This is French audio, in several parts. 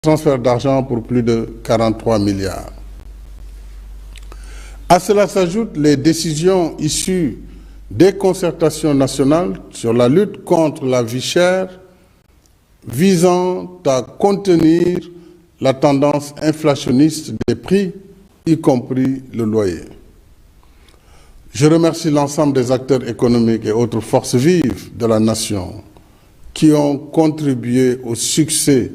transfert d'argent pour plus de 43 milliards. À cela s'ajoutent les décisions issues des concertations nationales sur la lutte contre la vie chère, visant à contenir la tendance inflationniste des prix, y compris le loyer. Je remercie l'ensemble des acteurs économiques et autres forces vives de la nation qui ont contribué au succès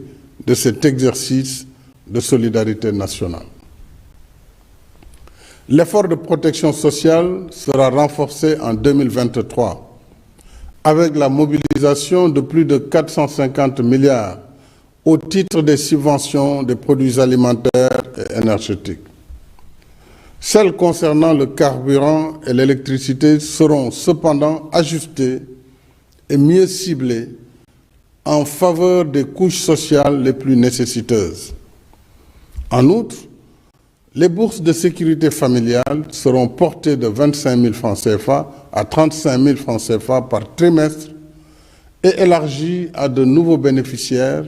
de cet exercice de solidarité nationale. L'effort de protection sociale sera renforcé en 2023 avec la mobilisation de plus de 450 milliards au titre des subventions des produits alimentaires et énergétiques. Celles concernant le carburant et l'électricité seront cependant ajustées et mieux ciblées en faveur des couches sociales les plus nécessiteuses. En outre, les bourses de sécurité familiale seront portées de 25 000 francs CFA à 35 000 francs CFA par trimestre et élargies à de nouveaux bénéficiaires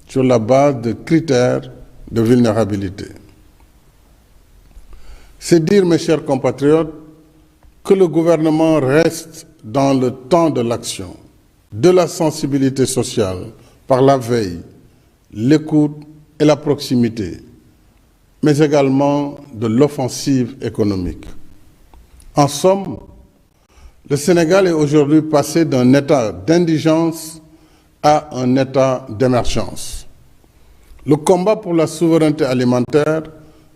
sur la base de critères de vulnérabilité. C'est dire, mes chers compatriotes, que le gouvernement reste dans le temps de l'action, de la sensibilité sociale, par la veille, l'écoute et la proximité, mais également de l'offensive économique. En somme, le Sénégal est aujourd'hui passé d'un état d'indigence à un état d'émergence. Le combat pour la souveraineté alimentaire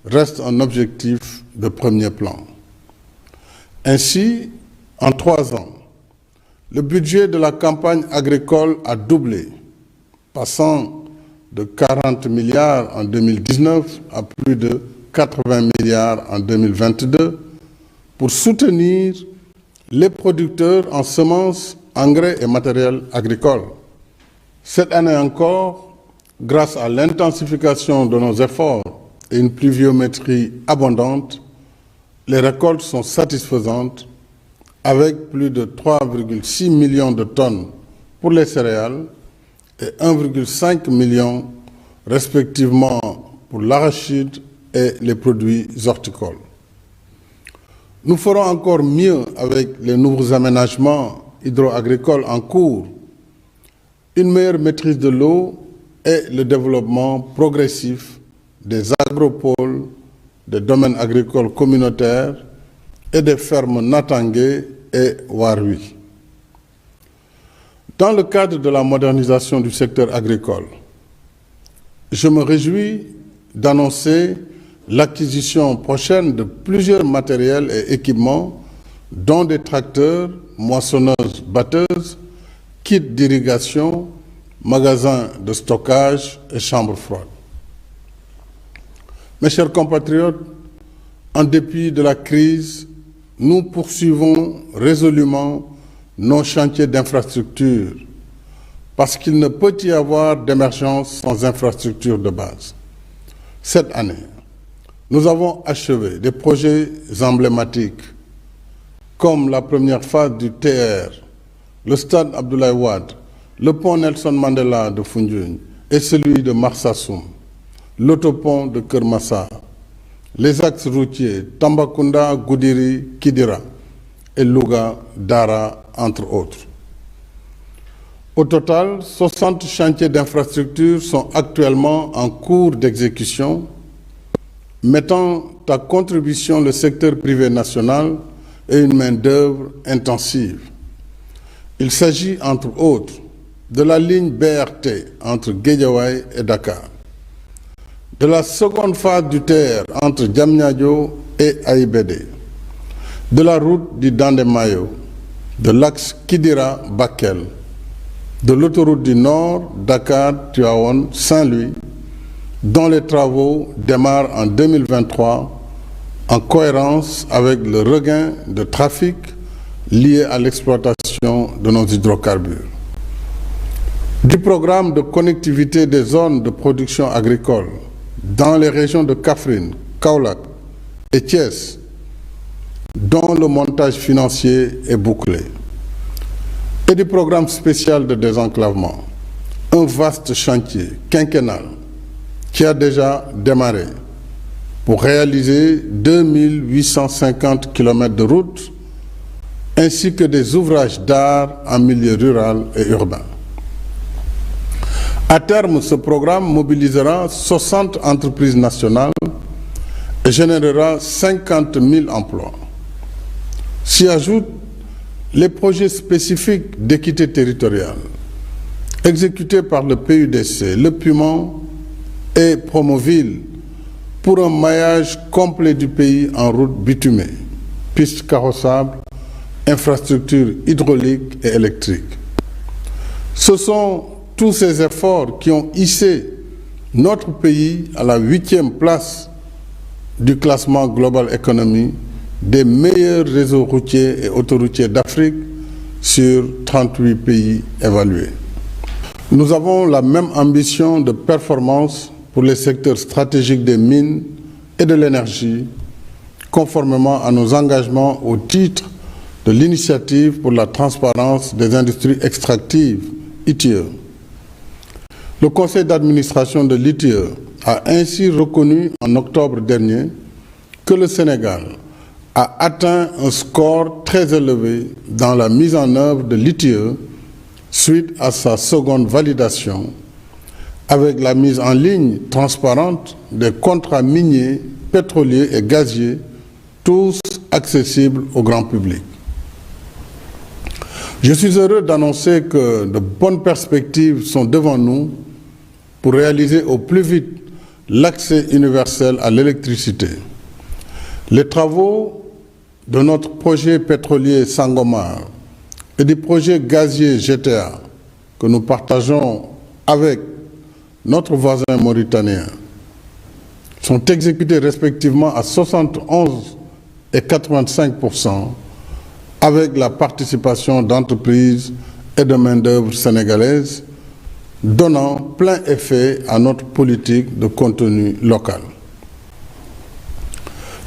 reste un objectif de premier plan. Ainsi, en 3 ans, le budget de la campagne agricole a doublé, passant de 40 milliards en 2019 à plus de 80 milliards en 2022 pour soutenir les producteurs en semences, engrais et matériel agricole. Cette année encore, grâce à l'intensification de nos efforts et une pluviométrie abondante, les récoltes sont satisfaisantes avec plus de 3,6 millions de tonnes pour les céréales et 1,5 million respectivement pour l'arachide et les produits horticoles. Nous ferons encore mieux avec les nouveaux aménagements hydro-agricoles en cours, une meilleure maîtrise de l'eau et le développement progressif des agropoles, des domaines agricoles communautaires et des fermes Natangué et Warui. Dans le cadre de la modernisation du secteur agricole, je me réjouis d'annoncer l'acquisition prochaine de plusieurs matériels et équipements, dont des tracteurs, moissonneuses, batteuses, kits d'irrigation, magasins de stockage et chambres froides. Mes chers compatriotes, en dépit de la crise, nous poursuivons résolument nos chantiers d'infrastructures, parce qu'il ne peut y avoir d'émergence sans infrastructure de base. Cette année, nous avons achevé des projets emblématiques, comme la première phase du TR, le stade Abdoulaye Wade, le pont Nelson Mandela de Foundiougne et celui de Marsassoum, l'autopont de Kermassa, les axes routiers Tambacounda, Goudiri, Kidira et Louga, Dara, entre autres. Au total, 60 chantiers d'infrastructures sont actuellement en cours d'exécution, mettant à contribution le secteur privé national et une main-d'œuvre intensive. Il s'agit, entre autres, de la ligne BRT entre Guédiawaye et Dakar, de la seconde phase du TR entre Diamniadio et Aïbédé, de la route du Dandemayo, de l'axe Kidira-Bakel, de l'autoroute du Nord, Dakar, Tivaouane, Saint-Louis, dont les travaux démarrent en 2023 en cohérence avec le regain de trafic lié à l'exploitation de nos hydrocarbures. Du programme de connectivité des zones de production agricole dans les régions de Kaffrine, Kaolack et Thiès, dont le montage financier est bouclé, et du programme spécial de désenclavement, un vaste chantier quinquennal qui a déjà démarré pour réaliser 2850 km de routes ainsi que des ouvrages d'art en milieu rural et urbain. À terme, ce programme mobilisera 60 entreprises nationales et générera 50 000 emplois. S'y ajoutent les projets spécifiques d'équité territoriale exécutés par le PUDC, le Pumon et Promoville pour un maillage complet du pays en route bitumée, pistes carrossables, infrastructures hydrauliques et électriques. Ce sont tous ces efforts qui ont hissé notre pays à la 8e place du classement Global Economy des meilleurs réseaux routiers et autoroutiers d'Afrique sur 38 pays évalués. Nous avons la même ambition de performance pour les secteurs stratégiques des mines et de l'énergie, conformément à nos engagements au titre de l'initiative pour la transparence des industries extractives, ITIE. Le conseil d'administration de l'ITIE a ainsi reconnu en octobre dernier que le Sénégal a atteint un score très élevé dans la mise en œuvre de l'ITIE suite à sa seconde validation avec la mise en ligne transparente des contrats miniers, pétroliers et gaziers, tous accessibles au grand public. Je suis heureux d'annoncer que de bonnes perspectives sont devant nous pour réaliser au plus vite l'accès universel à l'électricité. Les travaux de notre projet pétrolier Sangomar et du projet gazier GTA que nous partageons avec notre voisin mauritanien sont exécutés respectivement à 71 et 85% avec la participation d'entreprises et de main-d'œuvre sénégalaises, donnant plein effet à notre politique de contenu local.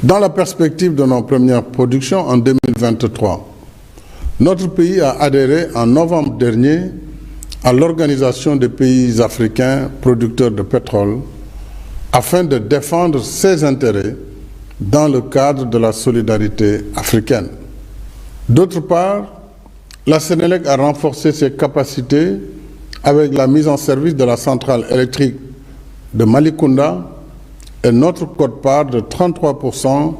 Dans la perspective de nos premières productions en 2023, notre pays a adhéré en novembre dernier à l'Organisation des pays africains producteurs de pétrole afin de défendre ses intérêts dans le cadre de la solidarité africaine. D'autre part, la Sénélec a renforcé ses capacités avec la mise en service de la centrale électrique de Malicounda et notre quote-part de 33%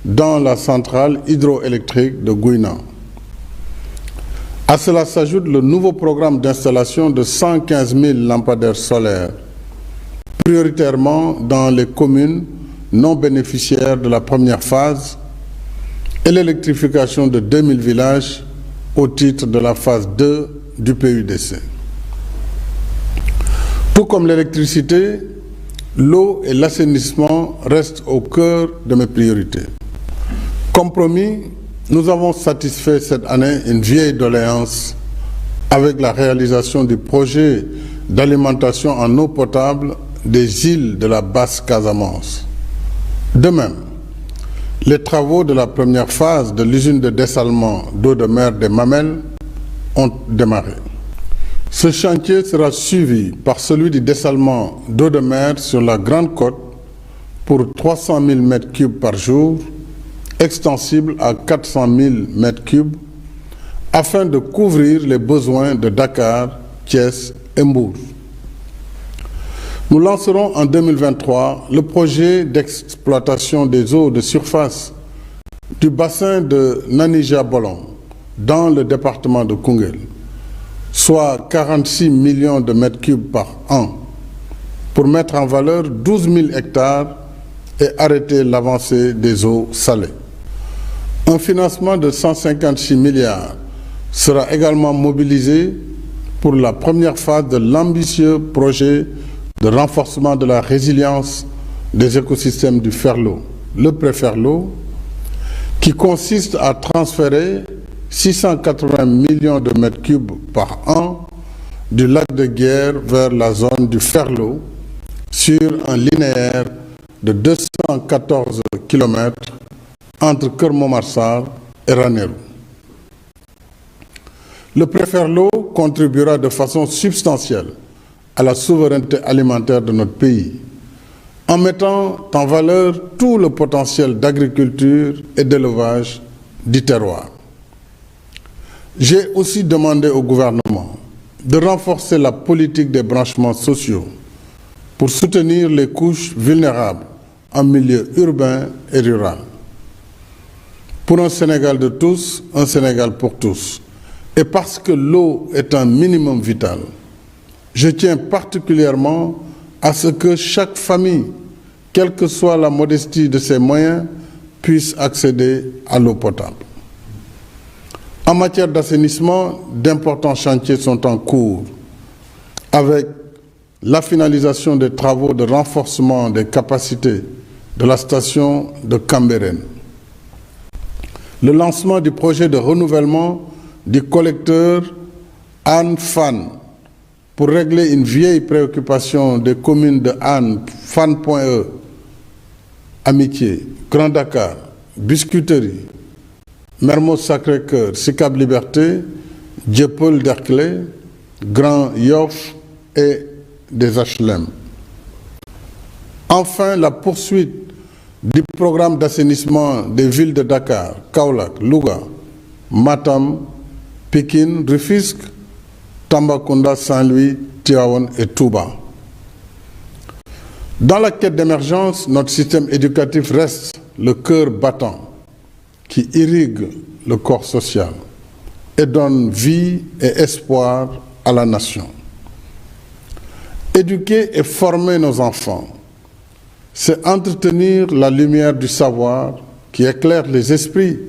dans la centrale hydroélectrique de Gouina. À cela s'ajoute le nouveau programme d'installation de 115 000 lampadaires solaires, prioritairement dans les communes non bénéficiaires de la première phase et l'électrification de 2000 villages au titre de la phase 2 du PUDC. Tout comme l'électricité, l'eau et l'assainissement restent au cœur de mes priorités. Comme promis, nous avons satisfait cette année une vieille doléance avec la réalisation du projet d'alimentation en eau potable des îles de la Basse-Casamance. De même, les travaux de la première phase de l'usine de dessalement d'eau de mer des Mamelles ont démarré. Ce chantier sera suivi par celui du dessalement d'eau de mer sur la Grande Côte pour 300 000 m3 par jour, extensible à 400 000 m3, afin de couvrir les besoins de Dakar, Thiès et Mbour. Nous lancerons en 2023 le projet d'exploitation des eaux de surface du bassin de Nanija-Bolon dans le département de Koungheul, soit 46 millions de mètres cubes par an, pour mettre en valeur 12 000 hectares et arrêter l'avancée des eaux salées. Un financement de 156 milliards sera également mobilisé pour la première phase de l'ambitieux projet de renforcement de la résilience des écosystèmes du Ferlo, le Préferlo, qui consiste à transférer 680 millions de mètres cubes par an du lac de Guiers vers la zone du Ferlo sur un linéaire de 214 km entre Keur-Momar-Sarr et Ranérou. Le Préferlo contribuera de façon substantielle à la souveraineté alimentaire de notre pays en mettant en valeur tout le potentiel d'agriculture et d'élevage du terroir. J'ai aussi demandé au gouvernement de renforcer la politique des branchements sociaux pour soutenir les couches vulnérables en milieu urbain et rural. Pour un Sénégal de tous, un Sénégal pour tous. Et parce que l'eau est un minimum vital, je tiens particulièrement à ce que chaque famille, quelle que soit la modestie de ses moyens, puisse accéder à l'eau potable. En matière d'assainissement, d'importants chantiers sont en cours, avec la finalisation des travaux de renforcement des capacités de la station de Cambérène, le lancement du projet de renouvellement du collecteur Anne-Fan pour régler une vieille préoccupation des communes de Anne, Fan.e, Amitié, Grand Dakar, Biscuiterie, Mermoz Sacré-Cœur, Sicap Liberté, Dieuppeul-Derklé, Grand Yoff et des HLM. Enfin, la poursuite du programme d'assainissement des villes de Dakar, Kaolack, Louga, Matam, Pikine, Rufisque, Tambacounda, Saint-Louis, Tivaouane et Touba. Dans la quête d'émergence, notre système éducatif reste le cœur battant qui irrigue le corps social et donne vie et espoir à la nation. Éduquer et former nos enfants, c'est entretenir la lumière du savoir qui éclaire les esprits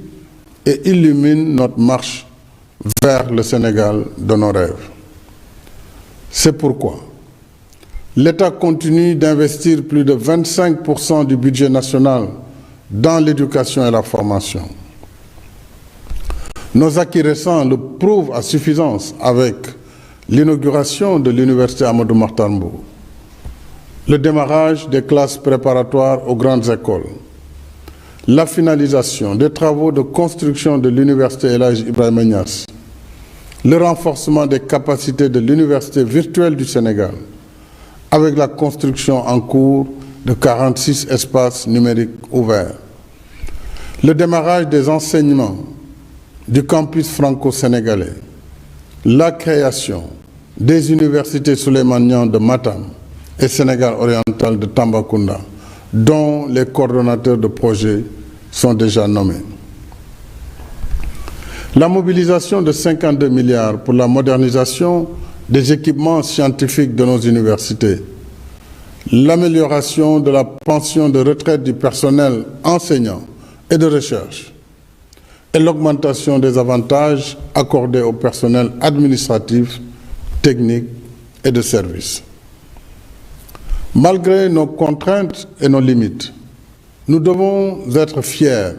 et illumine notre marche vers le Sénégal de nos rêves. C'est pourquoi l'État continue d'investir plus de 25% du budget national dans l'éducation et la formation. Nos acquis récents le prouvent à suffisance avec l'inauguration de l'université Amadou Mahtar Mbow, le démarrage des classes préparatoires aux grandes écoles, la finalisation des travaux de construction de l'université El Hadji Ibrahima Niass, le renforcement des capacités de l'université virtuelle du Sénégal, avec la construction en cours de 46 espaces numériques ouverts, le démarrage des enseignements du campus franco-sénégalais, la création des universités Souleymane Niang de Matam et Sénégal oriental de Tambacounda, dont les coordonnateurs de projets sont déjà nommés. La mobilisation de 52 milliards pour la modernisation des équipements scientifiques de nos universités, l'amélioration de la pension de retraite du personnel enseignant et de recherche, et l'augmentation des avantages accordés au personnel administratif, technique et de service. Malgré nos contraintes et nos limites, nous devons être fiers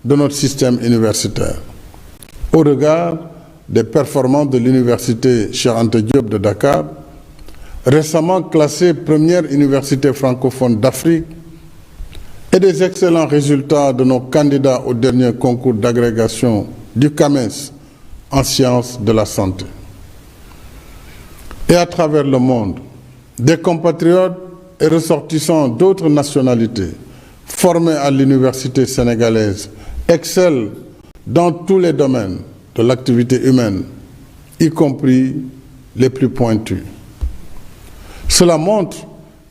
de notre système universitaire. Au regard des performances de l'université Cheikh Anta Diop de Dakar, récemment classée première université francophone d'Afrique, et des excellents résultats de nos candidats au dernier concours d'agrégation du CAMES en sciences de la santé. Et à travers le monde, des compatriotes et ressortissants d'autres nationalités formés à l'université sénégalaise excellent dans tous les domaines de l'activité humaine, y compris les plus pointus. Cela montre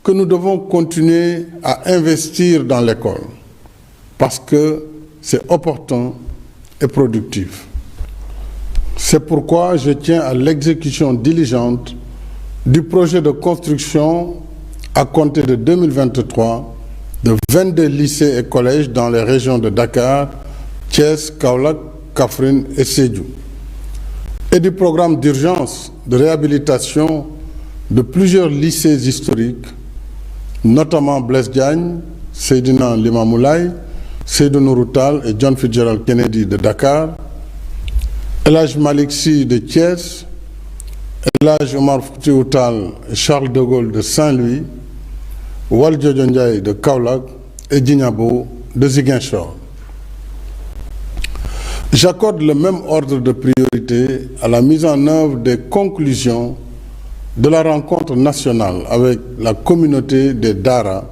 que nous devons continuer à investir dans l'école parce que c'est opportun et productif. C'est pourquoi je tiens à l'exécution diligente du projet de construction à compter de 2023 de 22 lycées et collèges dans les régions de Dakar, Thiès, Kaolack, Kaffrine et Sédhiou, et du programme d'urgence de réhabilitation de plusieurs lycées historiques, notamment Blaise Diagne, Seydina Limamou Laye, Seydou Nourou Tall et John Fitzgerald Kennedy de Dakar, El Hadj Malick Sy de Thiès, El Hadj Omar Foutiyou Tall et Charles de Gaulle de Saint-Louis, Valdiodio Ndiaye de Kaolack et Djignabo de Ziguinchor. J'accorde le même ordre de priorité à la mise en œuvre des conclusions de la rencontre nationale avec la communauté des Dara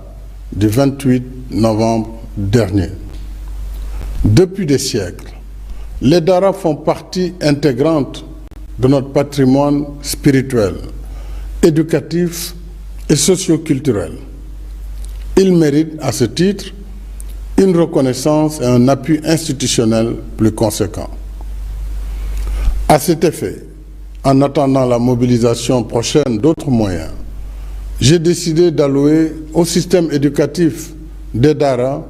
du 28 novembre dernier. Depuis des siècles, les Daara font partie intégrante de notre patrimoine spirituel, éducatif et socio-culturel. Ils méritent à ce titre une reconnaissance et un appui institutionnel plus conséquent. À cet effet, en attendant la mobilisation prochaine d'autres moyens, j'ai décidé d'allouer au système éducatif des Daara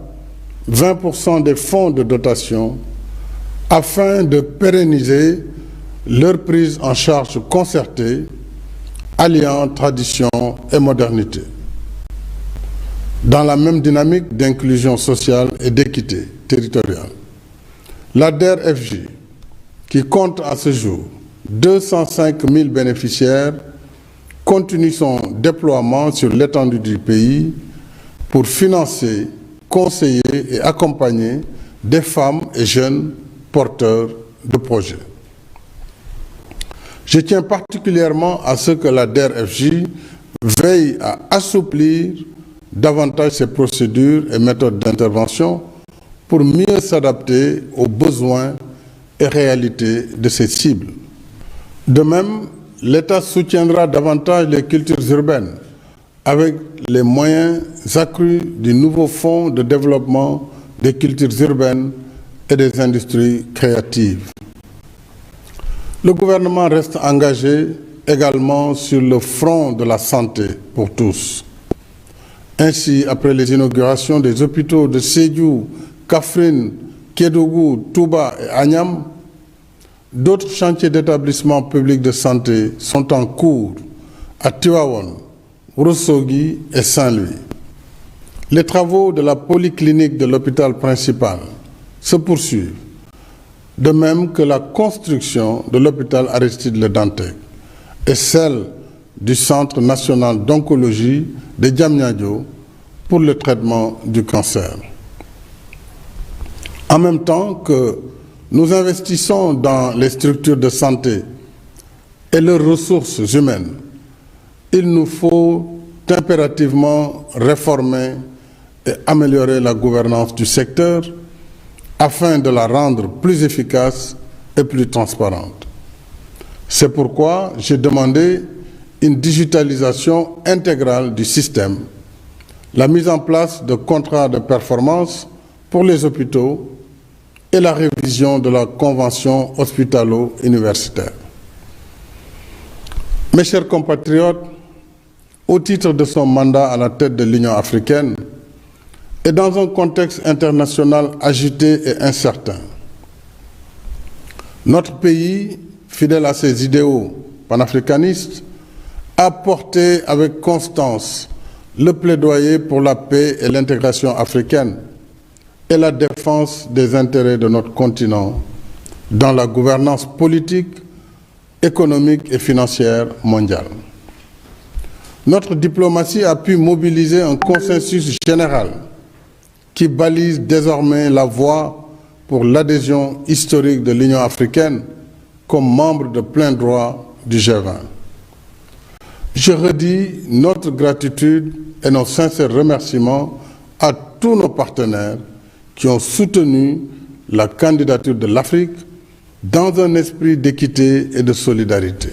20% des fonds de dotation afin de pérenniser leur prise en charge concertée, alliant tradition et modernité. Dans la même dynamique d'inclusion sociale et d'équité territoriale, la DER/FJ, qui compte à ce jour 205 000 bénéficiaires, continue son déploiement sur l'étendue du pays pour financer, conseiller et accompagner des femmes et jeunes porteurs de projets. Je tiens particulièrement à ce que la DER/FJ veille à assouplir davantage ses procédures et méthodes d'intervention pour mieux s'adapter aux besoins et réalités de ses cibles. De même, l'État soutiendra davantage les cultures urbaines avec les moyens accrus du nouveau fonds de développement des cultures urbaines et des industries créatives. Le gouvernement reste engagé également sur le front de la santé pour tous. Ainsi, après les inaugurations des hôpitaux de Sédhiou, Kaffrine, Kédougou, Touba et Agnam, d'autres chantiers d'établissements publics de santé sont en cours à Tivaouane, Ourossogui et Saint-Louis. Les travaux de la polyclinique de l'hôpital principal se poursuivent, de même que la construction de l'hôpital Aristide Le Dantec et celle du Centre national d'oncologie de Diamniadio pour le traitement du cancer. En même temps que nous investissons dans les structures de santé et leurs ressources humaines, il nous faut impérativement réformer et améliorer la gouvernance du secteur afin de la rendre plus efficace et plus transparente. C'est pourquoi j'ai demandé une digitalisation intégrale du système, la mise en place de contrats de performance pour les hôpitaux et la révision de la convention hospitalo-universitaire. Mes chers compatriotes, au titre de son mandat à la tête de l'Union africaine et dans un contexte international agité et incertain, notre pays, fidèle à ses idéaux panafricanistes, a porté avec constance le plaidoyer pour la paix et l'intégration africaine et la défense des intérêts de notre continent dans la gouvernance politique, économique et financière mondiale. Notre diplomatie a pu mobiliser un consensus général qui balise désormais la voie pour l'adhésion historique de l'Union africaine comme membre de plein droit du G20. Je redis notre gratitude et nos sincères remerciements à tous nos partenaires qui ont soutenu la candidature de l'Afrique dans un esprit d'équité et de solidarité.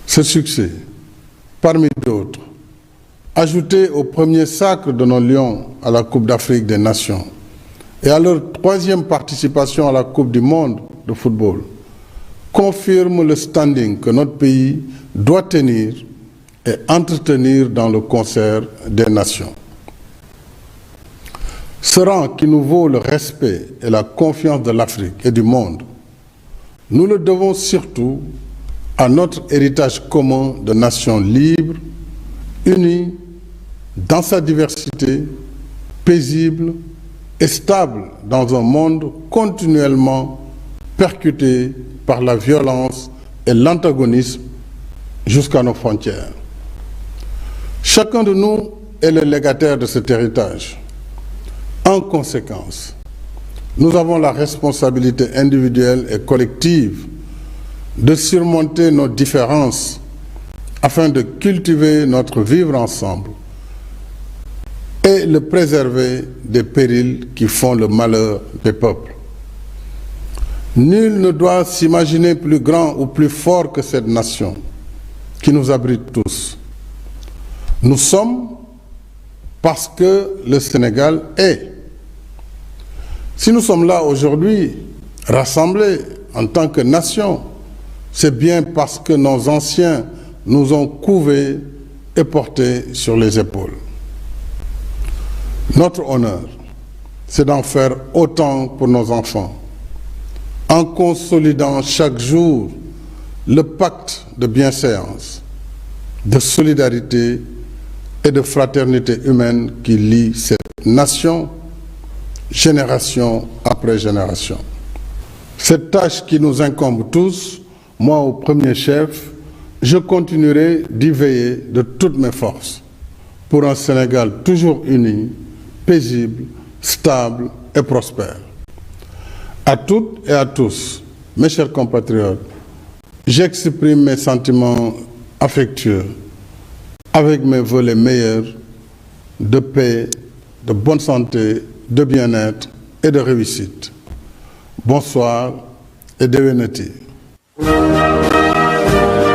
Ce succès, parmi d'autres, ajouté au premier sacre de nos Lions à la Coupe d'Afrique des Nations et à leur troisième participation à la Coupe du monde de football, confirme le standing que notre pays doit tenir et entretenir dans le concert des nations. Ce rang qui nous vaut le respect et la confiance de l'Afrique et du monde, nous le devons surtout à notre héritage commun de nations libres, unies dans sa diversité, paisible et stable dans un monde continuellement percuté par la violence et l'antagonisme jusqu'à nos frontières. Chacun de nous est le légataire de cet héritage. En conséquence, nous avons la responsabilité individuelle et collective de surmonter nos différences afin de cultiver notre vivre ensemble et le préserver des périls qui font le malheur des peuples. Nul ne doit s'imaginer plus grand ou plus fort que cette nation qui nous abrite tous. Nous sommes parce que le Sénégal est. Si nous sommes là aujourd'hui, rassemblés en tant que nation, c'est bien parce que nos anciens nous ont couvés et portés sur les épaules. Notre honneur, c'est d'en faire autant pour nos enfants, en consolidant chaque jour le pacte de bienséance, de solidarité et de fraternité humaine qui lie cette nation, génération après génération. Cette tâche qui nous incombe tous, moi au premier chef, je continuerai d'y veiller de toutes mes forces pour un Sénégal toujours uni, paisible, stable et prospère. À toutes et à tous, mes chers compatriotes, j'exprime mes sentiments affectueux avec mes vœux les meilleurs de paix, de bonne santé, de bien-être et de réussite. Bonsoir et déwénati.